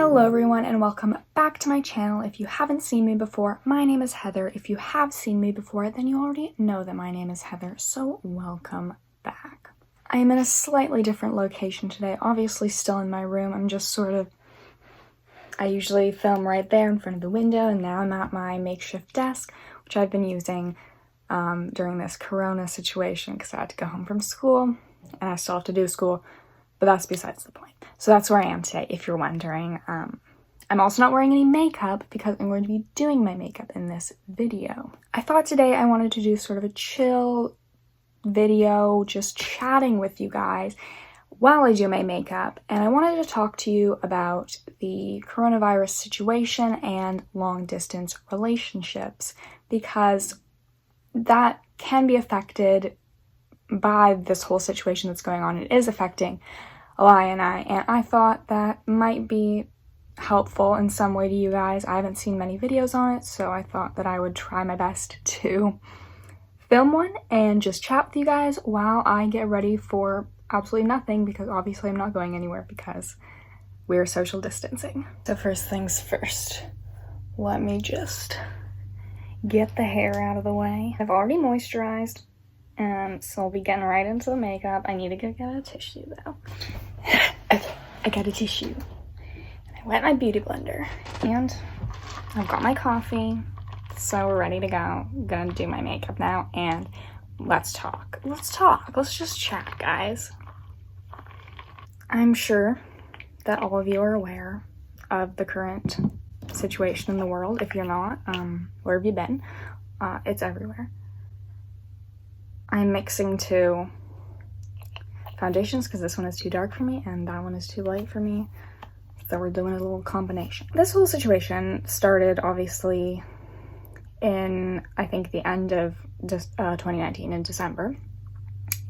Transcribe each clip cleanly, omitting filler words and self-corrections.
Hello everyone and welcome back to my channel. If you haven't seen me before, my name is Heather. If you have seen me before, then you already know that my name is Heather, so welcome back. I am in a slightly different location today, obviously still in my room. I usually film right there in front of the window, and now I'm at my makeshift desk, which I've been using during this corona situation because I had to go home from school and I still have to do school, but that's besides the point. So that's where I am today, if you're wondering. I'm also not wearing any makeup because I'm going to be doing my makeup in this video. I thought today I wanted to do sort of a chill video, just chatting with you guys while I do my makeup, and I wanted to talk to you about the coronavirus situation and long-distance relationships, because that can be affected by this whole situation that's going on. It is affecting Alaya and I thought that might be helpful in some way to you guys. I haven't seen many videos on it, so I thought that I would try my best to film one and just chat with you guys while I get ready for absolutely nothing, because obviously I'm not going anywhere because we're social distancing. So first things first, let me just get the hair out of the way. I've already moisturized, so I'll be getting right into the makeup. I need to go get a tissue though. Okay, I got a tissue. I wet my beauty blender, and I've got my coffee, so we're ready to go. I'm gonna do my makeup now, and let's talk. Let's just chat, guys. I'm sure that all of you are aware of the current situation in the world. If you're not, where have you been? It's everywhere. I'm mixing two foundations because this one is too dark for me and that one is too light for me, so we're doing a little combination. This whole situation started obviously in, I think, the end of 2019 in December,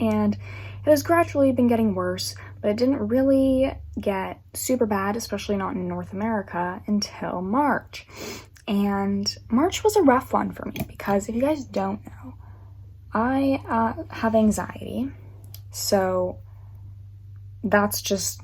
and it has gradually been getting worse, but it didn't really get super bad, especially not in North America, until March. And March was a rough one for me because, if you guys don't know, I have anxiety, so that's just,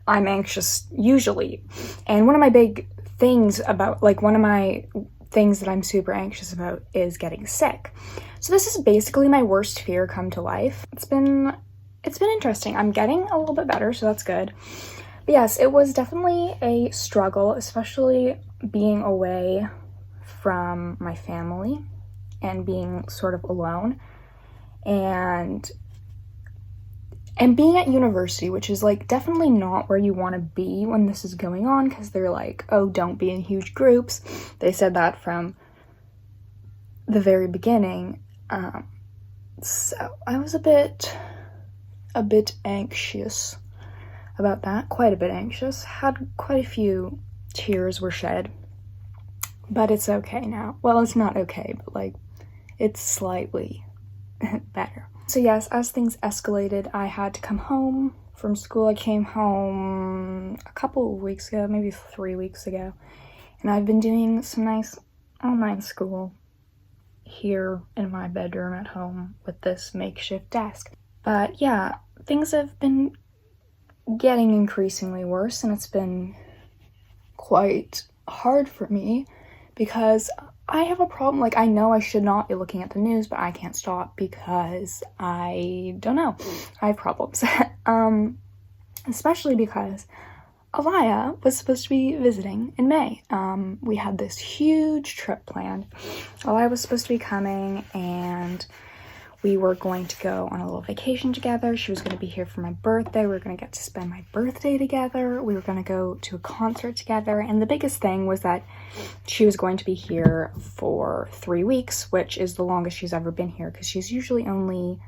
I'm anxious usually. And one of my big things about, one of my things that I'm super anxious about is getting sick. So this is basically my worst fear come to life. It's been interesting. I'm getting a little bit better, so that's good. But yes, it was definitely a struggle, especially being away from my family and being sort of alone, and being at university, which is definitely not where you want to be when this is going on, because they're like, oh, don't be in huge groups. They said that from the very beginning. So I was a bit anxious about that, quite a bit anxious. Had quite a few tears were shed, but it's okay now. Well, it's not okay, but it's slightly better. So yes, as things escalated, I had to come home from school. I came home a couple of weeks ago, maybe 3 weeks ago, and I've been doing some nice online school here in my bedroom at home with this makeshift desk. But yeah, things have been getting increasingly worse, and it's been quite hard for me because I have a problem. I know I should not be looking at the news, but I can't stop because I don't know. I have problems. Especially because Alaya was supposed to be visiting in May. We had this huge trip planned. Alaya was supposed to be coming, and we were going to go on a little vacation together. She was going to be here for my birthday. We were going to get to spend my birthday together. We were going to go to a concert together. And the biggest thing was that she was going to be here for 3 weeks, which is the longest she's ever been here, because she's usually only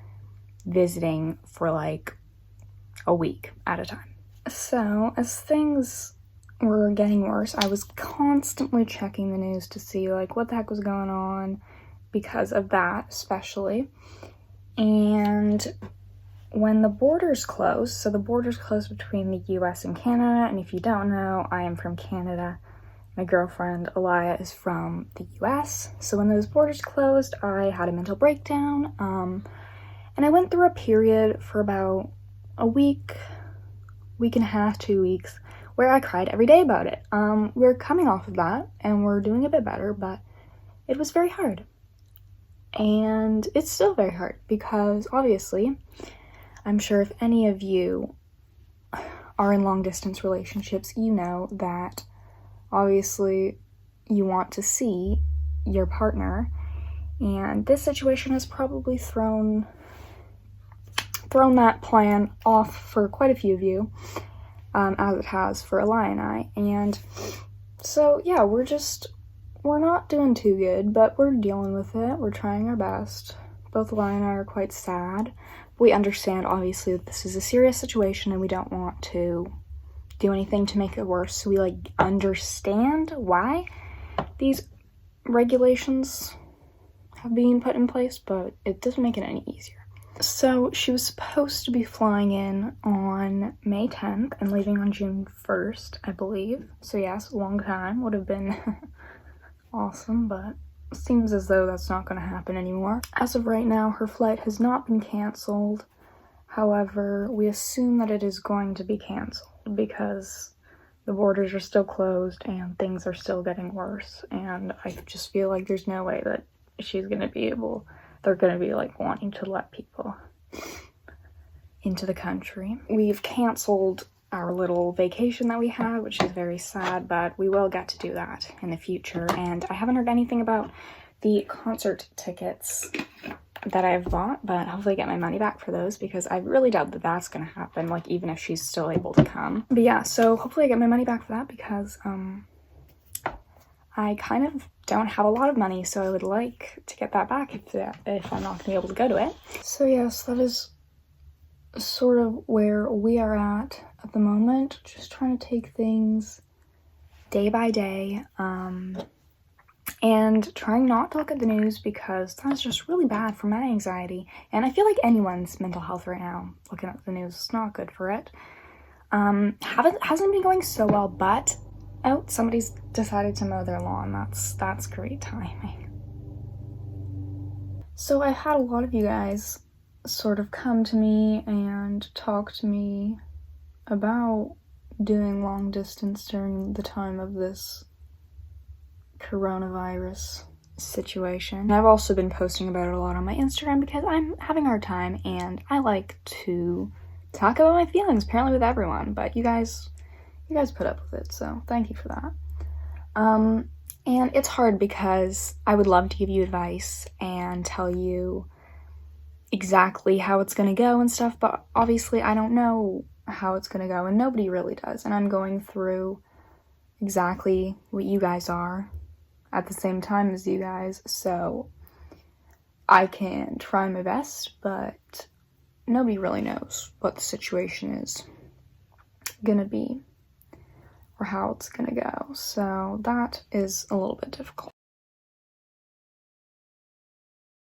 visiting for a week at a time. So as things were getting worse, I was constantly checking the news to see what the heck was going on, because of that especially. And when the borders closed, so the borders closed between the US and Canada, and if you don't know, I am from Canada. My girlfriend Alaya is from the US. So when those borders closed, I had a mental breakdown, and I went through a period for about a week and a half, 2 weeks, where I cried every day about it. We're coming off of that and we're doing a bit better, but it was very hard. And it's still very hard because obviously, I'm sure if any of you are in long distance relationships, you know that obviously you want to see your partner, and this situation has probably thrown that plan off for quite a few of you, as it has for Eli and I. And so yeah, we're not doing too good, but we're dealing with it. We're trying our best. Both Eli and I are quite sad. We understand, obviously, that this is a serious situation and we don't want to do anything to make it worse. So we, understand why these regulations have been put in place, but it doesn't make it any easier. So she was supposed to be flying in on May 10th and leaving on June 1st, I believe. So yes, a long time. Would have been awesome, but it seems as though that's not going to happen anymore. As of right now, her flight has not been canceled. However, we assume that it is going to be canceled because the borders are still closed and things are still getting worse. And I just feel like there's no way that they're going to be wanting to let people into the country. We've canceled our little vacation that we had, which is very sad, but we will get to do that in the future. And I haven't heard anything about the concert tickets that I've bought, but hopefully I get my money back for those because I really doubt that that's gonna happen, even if she's still able to come. But yeah, so hopefully I get my money back for that because I kind of don't have a lot of money, so I would like to get that back if I'm not gonna be able to go to it. So yes, that is sort of where we are at the moment, just trying to take things day by day, and trying not to look at the news because that's just really bad for my anxiety, and I feel like anyone's mental health right now looking at the news is not good for it. Hasn't been going so well, but somebody's decided to mow their lawn. That's great timing. So I've had a lot of you guys sort of come to me and talk to me about doing long distance during the time of this coronavirus situation. And I've also been posting about it a lot on my Instagram because I'm having a hard time and I like to talk about my feelings, apparently with everyone, but you guys put up with it, so thank you for that. And it's hard because I would love to give you advice and tell you exactly how it's gonna go and stuff, but obviously I don't know how it's gonna go and nobody really does, and I'm going through exactly what you guys are at the same time as you guys, so I can try my best, but nobody really knows what the situation is gonna be or how it's gonna go, so that is a little bit difficult.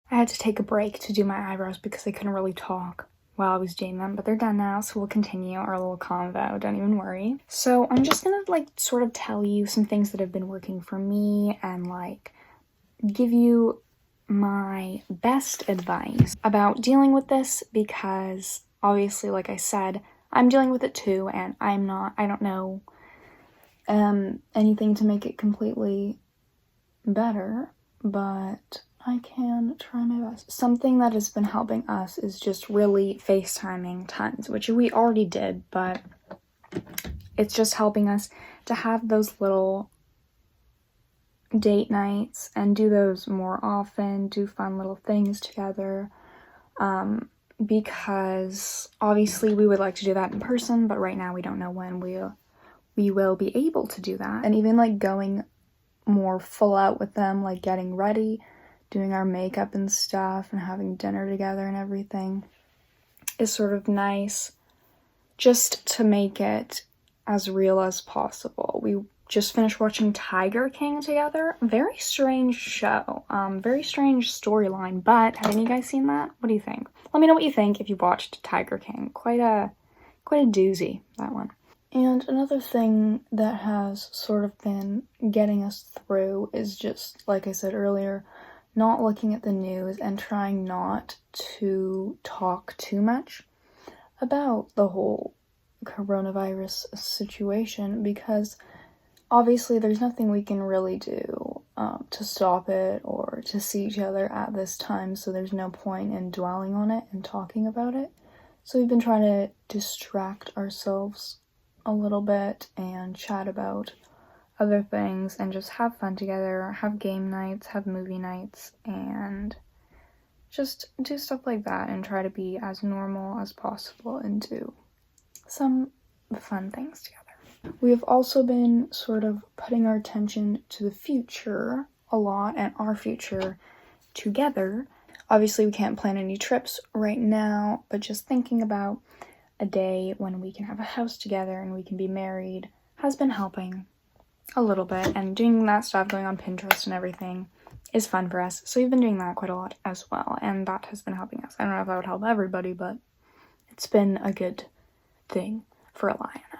I had to take a break to do my eyebrows because I couldn't really talk while I was doing them, but they're done now, so we'll continue our little convo, don't even worry. So I'm just gonna sort of tell you some things that have been working for me and give you my best advice about dealing with this because obviously, like I said, I'm dealing with it too, and I don't know anything to make it completely better, but I can try my best. Something that has been helping us is just really FaceTiming tons, which we already did, but it's just helping us to have those little date nights and do those more often, do fun little things together, because obviously we would like to do that in person, but right now we don't know when we will be able to do that. And even going more full out with them, getting ready, doing our makeup and stuff and having dinner together and everything is sort of nice just to make it as real as possible. We just finished watching Tiger King together. Very strange show, very strange storyline, but have any of you guys seen that? What do you think? Let me know what you think if you watched Tiger King. Quite a doozy, that one. And another thing that has sort of been getting us through is just, like I said earlier, not looking at the news and trying not to talk too much about the whole coronavirus situation, because obviously there's nothing we can really do to stop it or to see each other at this time, so there's no point in dwelling on it and talking about it. So we've been trying to distract ourselves a little bit and chat about other things and just have fun together, have game nights, have movie nights, and just do stuff like that and try to be as normal as possible and do some fun things together. We have also been sort of putting our attention to the future a lot and our future together. Obviously, we can't plan any trips right now, but just thinking about a day when we can have a house together and we can be married has been helping a little bit, and doing that stuff, going on Pinterest and everything, is fun for us. So we've been doing that quite a lot as well, and that has been helping us. I don't know if that would help everybody, but it's been a good thing for Eli and I.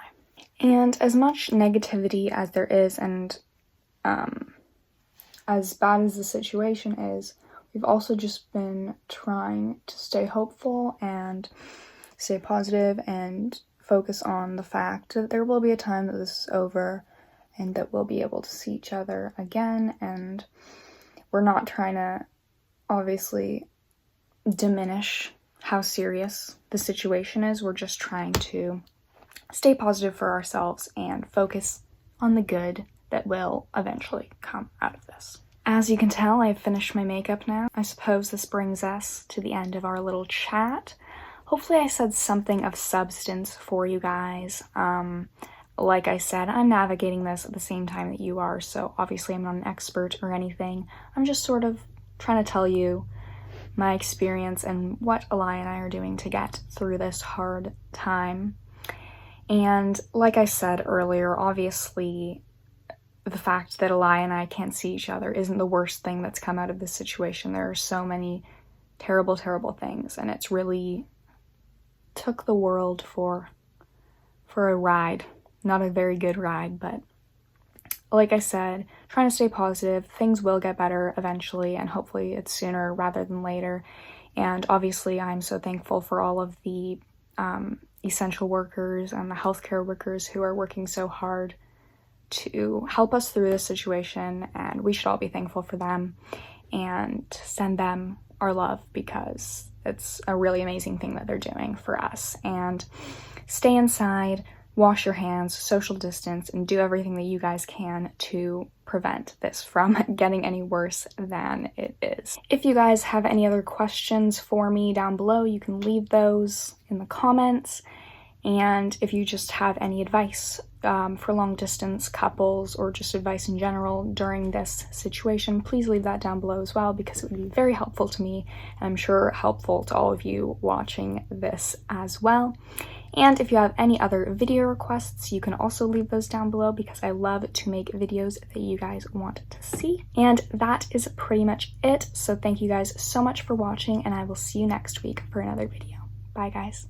And as much negativity as there is, and as bad as the situation is, we've also just been trying to stay hopeful and stay positive and focus on the fact that there will be a time that this is over and that we'll be able to see each other again. And we're not trying to obviously diminish how serious the situation is. We're just trying to stay positive for ourselves and focus on the good that will eventually come out of this. As you can tell, I've finished my makeup now. I suppose this brings us to the end of our little chat. Hopefully I said something of substance for you guys. Like I said, I'm navigating this at the same time that you are, so obviously I'm not an expert or anything. I'm just sort of trying to tell you my experience and what Eli and I are doing to get through this hard time. And like I said earlier, obviously the fact that Eli and I can't see each other isn't the worst thing that's come out of this situation. There are so many terrible, terrible things, and it's really took the world for a ride. Not a very good ride, but like I said, trying to stay positive. Things will get better eventually, and hopefully it's sooner rather than later. And obviously I'm so thankful for all of the essential workers and the healthcare workers who are working so hard to help us through this situation, and we should all be thankful for them and send them our love, because it's a really amazing thing that they're doing for us. And stay inside, wash your hands, social distance, and do everything that you guys can to prevent this from getting any worse than it is. If you guys have any other questions for me down below, you can leave those in the comments. And if you just have any advice for long distance couples, or just advice in general during this situation, please leave that down below as well, because it would be very helpful to me, and I'm sure helpful to all of you watching this as well. And if you have any other video requests, you can also leave those down below, because I love to make videos that you guys want to see. And that is pretty much it. So thank you guys so much for watching, and I will see you next week for another video. Bye guys.